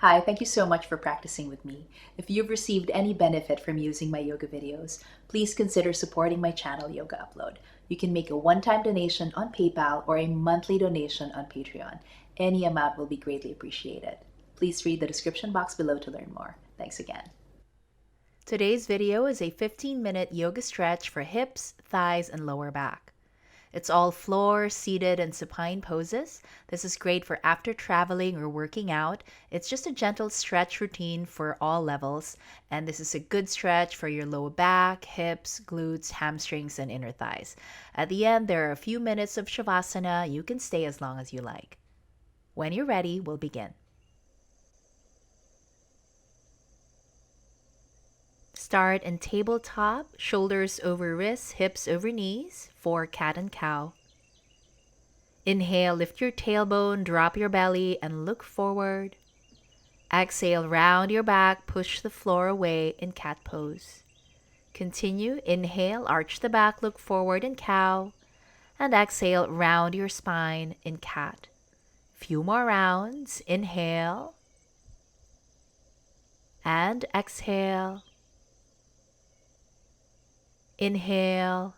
Hi, thank you so much for practicing with me. If you've received any benefit from using my yoga videos, please consider supporting my channel Yoga Upload. You can make a one-time donation on PayPal or a monthly donation on Patreon. Any amount will be greatly appreciated. Please read the description box below to learn more. Thanks again. Today's video is a 15-minute yoga stretch for hips, thighs, and lower back. It's all floor, seated, and supine poses. This is great for after traveling or working out. It's just a gentle stretch routine for all levels, and this is a good stretch for your lower back, hips, glutes, hamstrings, and inner thighs. At the end, there are a few minutes of Shavasana. You can stay as long as you like. When you're ready, we'll begin. Start in tabletop, shoulders over wrists, hips over knees for cat and cow. Inhale, lift your tailbone, drop your belly, and look forward. Exhale, round your back, push the floor away in cat pose. Continue, inhale, arch the back, look forward in cow, and exhale, round your spine in cat. Few more rounds, inhale, and exhale. Inhale,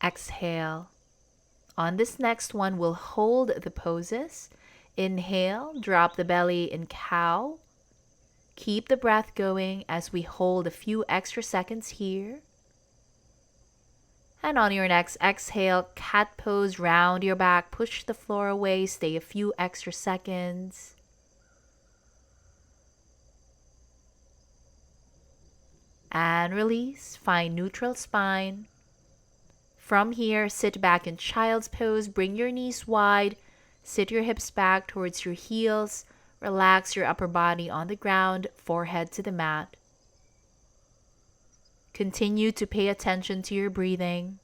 exhale. On this next one, we'll hold the poses. Inhale, drop the belly in cow. Keep the breath going as we hold a few extra seconds here. And on your next exhale, cat pose, round your back, push the floor away, stay a few extra seconds. And release, find neutral spine. From here, sit back in child's pose, bring your knees wide, sit your hips back towards your heels, relax your upper body on the ground, forehead to the mat. Continue to pay attention to your breathing.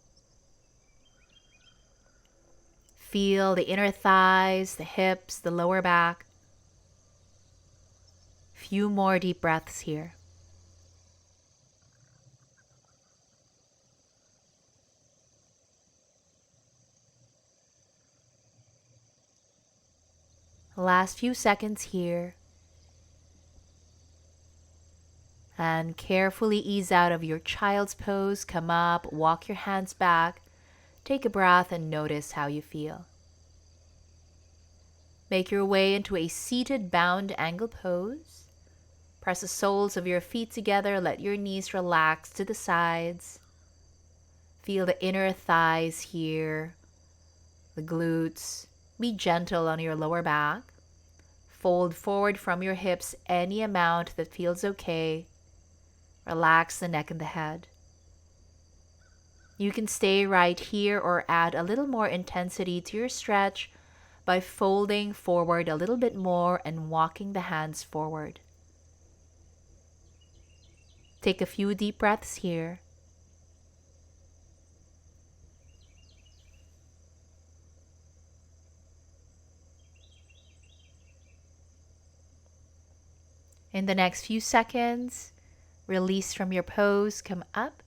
Feel the inner thighs, the hips, the lower back. Few more deep breaths here. Last few seconds here. And carefully ease out of your child's pose. Come up, walk your hands back. Take a breath and notice how you feel. Make your way into a seated bound angle pose. Press the soles of your feet together. Let your knees relax to the sides. Feel the inner thighs here, the glutes. Be gentle on your lower back. Fold forward from your hips any amount that feels okay. Relax the neck and the head. You can stay right here or add a little more intensity to your stretch by folding forward a little bit more and walking the hands forward. Take a few deep breaths here. In the next few seconds, release from your pose, come up.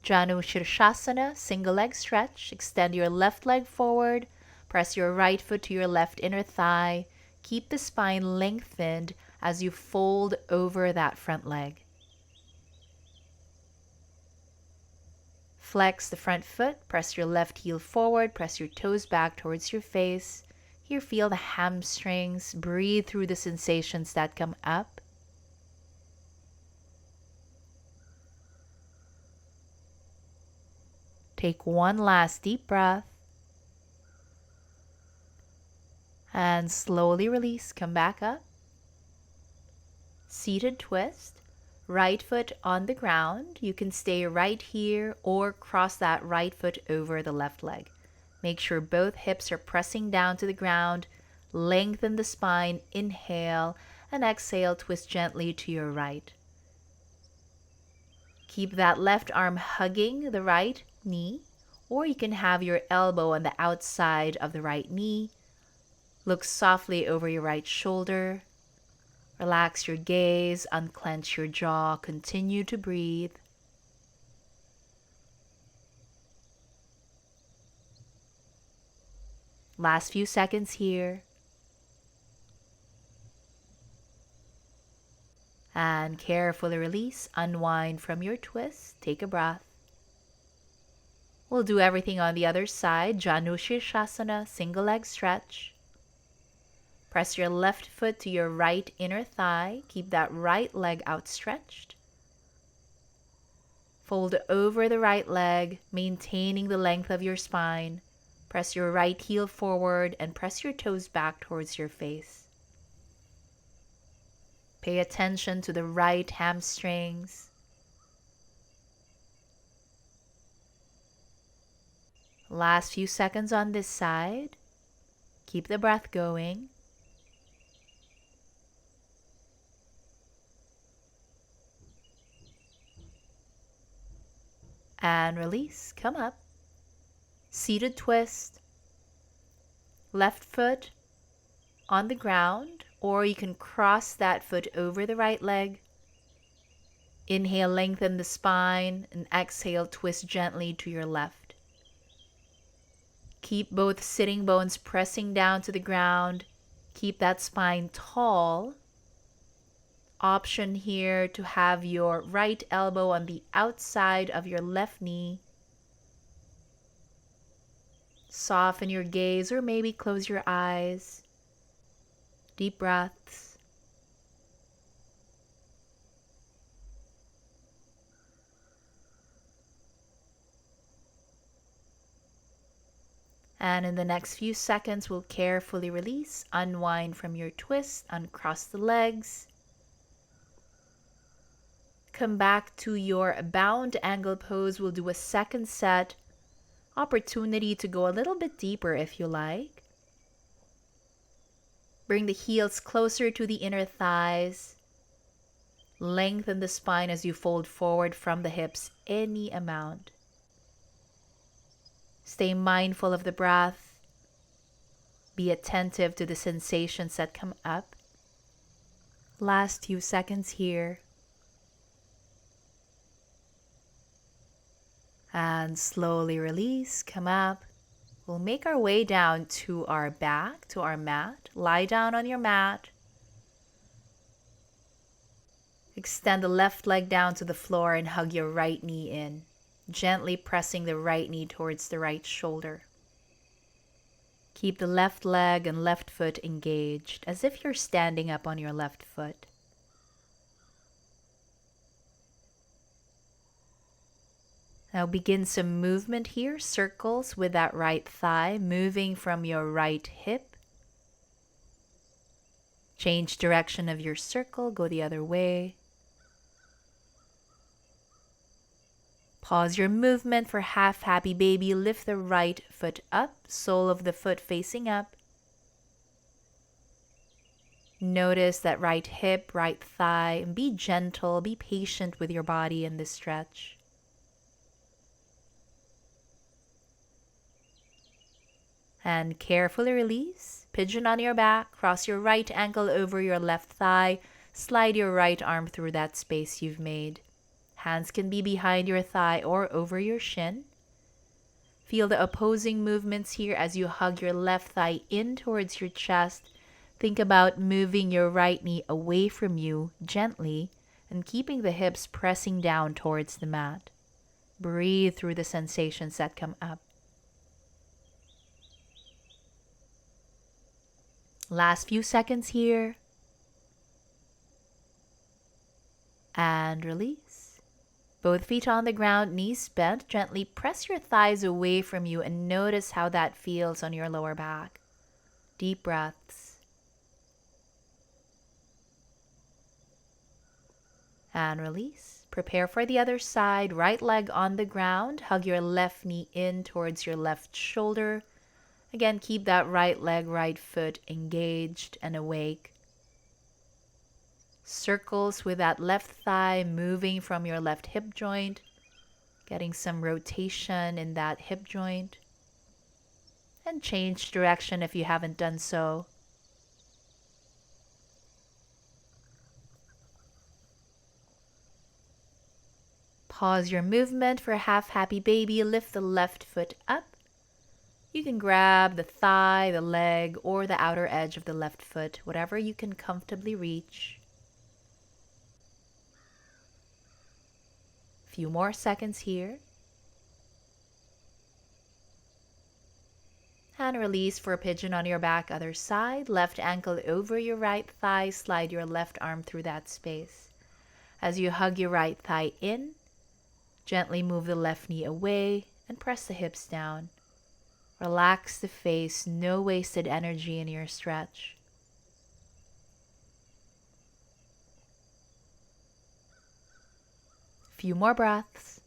Janu Shushanna, single leg stretch. Extend your left leg forward. Press your right foot to your left inner thigh. Keep the spine lengthened as you fold over that front leg. Flex the front foot. Press your left heel forward. Press your toes back towards your face. Here, feel the hamstrings. Breathe through the sensations that come up. Take one last deep breath. And slowly release. Come back up. Seated twist. Right foot on the ground. You can stay right here or cross that right foot over the left leg. Make sure both hips are pressing down to the ground. Lengthen the spine. Inhale and exhale. Twist gently to your right. Keep that left arm hugging the right knee, or you can have your elbow on the outside of the right knee. Look softly over your right shoulder. Relax your gaze, unclench your jaw, continue to breathe. Last few seconds here. And carefully release, unwind from your twist. Take a breath. We'll do everything on the other side. Shushanna, single leg stretch. Press your left foot to your right inner thigh. Keep that right leg outstretched. Fold over the right leg, maintaining the length of your spine. Press your right heel forward and press your toes back towards your face. Pay attention to the right hamstrings. Last few seconds on this side. Keep the breath going. And release. Come up. Seated twist. Left foot on the ground, or you can cross that foot over the right leg. Inhale, lengthen the spine, and exhale, twist gently to your left. Keep both sitting bones pressing down to the ground. Keep that spine tall. Option here to have your right elbow on the outside of your left knee. Soften your gaze or maybe close your eyes. Deep breaths. And in the next few seconds, we'll carefully release, unwind from your twist, uncross the legs. Come back to your bound angle pose. We'll do a second set. Opportunity to go a little bit deeper if you like. Bring the heels closer to the inner thighs. Lengthen the spine as you fold forward from the hips any amount. Stay mindful of the breath. Be attentive to the sensations that come up. Last few seconds here. And slowly release, come up. We'll make our way down to our back, to our mat. Lie down on your mat. Extend the left leg down to the floor and hug your right knee in, gently pressing the right knee towards the right shoulder. Keep the left leg and left foot engaged, as if you're standing up on your left foot. Now begin some movement here, circles with that right thigh, moving from your right hip. Change direction of your circle, go the other way. Pause your movement for half happy baby. Lift the right foot up, sole of the foot facing up. Notice that right hip, right thigh, and be gentle, be patient with your body in this stretch. And carefully release. Pigeon on your back. Cross your right ankle over your left thigh. Slide your right arm through that space you've made. Hands can be behind your thigh or over your shin. Feel the opposing movements here as you hug your left thigh in towards your chest. Think about moving your right knee away from you gently and keeping the hips pressing down towards the mat. Breathe through the sensations that come up. Last few seconds here. And release. Both feet on the ground, knees bent. Gently press your thighs away from you and notice how that feels on your lower back. Deep breaths. And release. Prepare for the other side. Right leg on the ground. Hug your left knee in towards your left shoulder. Again, keep that right leg, right foot engaged and awake. Circles with that left thigh moving from your left hip joint, getting some rotation in that hip joint. And change direction if you haven't done so. Pause your movement for half happy baby. Lift the left foot up. You can grab the thigh, the leg, or the outer edge of the left foot, whatever you can comfortably reach. Few more seconds here. And release for a pigeon on your back, other side. Left ankle over your right thigh. Slide your left arm through that space. As you hug your right thigh in, gently move the left knee away and press the hips down. Relax the face, no wasted energy in your stretch. Few more breaths.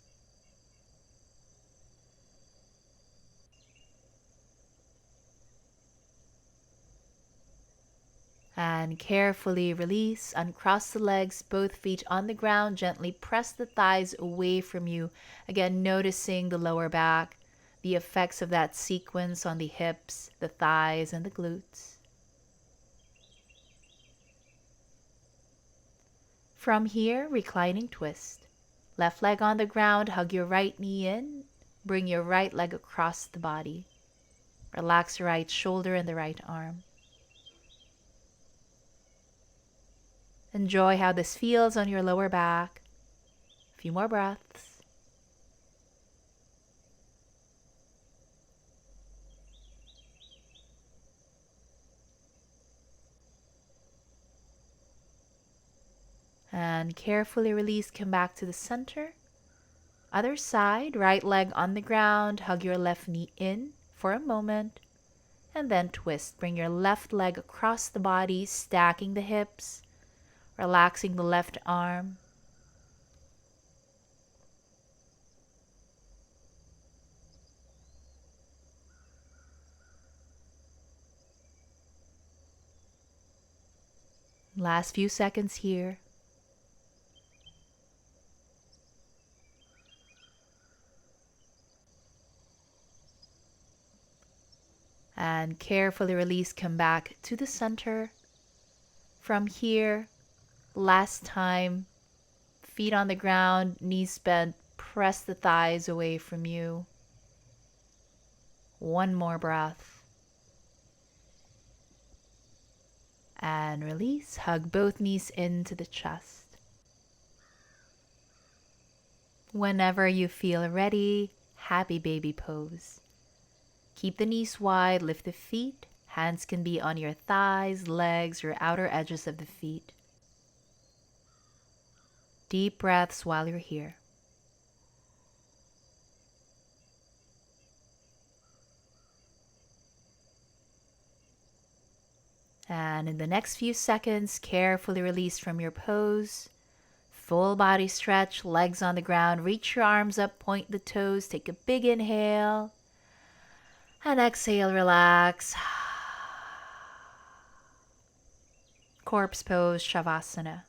And carefully release, uncross the legs, both feet on the ground, gently press the thighs away from you. Again, noticing the lower back, the effects of that sequence on the hips, the thighs, and the glutes. From here, reclining twist. Left leg on the ground, hug your right knee in, bring your right leg across the body. Relax your right shoulder and the right arm. Enjoy how this feels on your lower back. A few more breaths. And carefully release, come back to the center. Other side, right leg on the ground, hug your left knee in for a moment, and then twist. Bring your left leg across the body, stacking the hips, relaxing the left arm. Last few seconds here. And carefully release, come back to the center. From here, last time, feet on the ground, knees bent, press the thighs away from you. One more breath. And release, hug both knees into the chest. Whenever you feel ready, happy baby pose. Keep the knees wide, lift the feet. Hands can be on your thighs, legs, or outer edges of the feet. Deep breaths while you're here. And in the next few seconds, carefully release from your pose. Full body stretch, legs on the ground. Reach your arms up, point the toes. Take a big inhale. And exhale, relax. Corpse pose, Shavasana.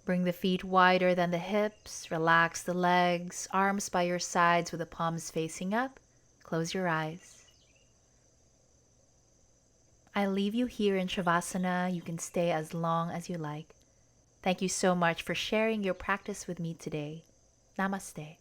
Bring the feet wider than the hips. Relax the legs, arms by your sides with the palms facing up. Close your eyes. I leave you here in Shavasana. You can stay as long as you like. Thank you so much for sharing your practice with me today. Namaste.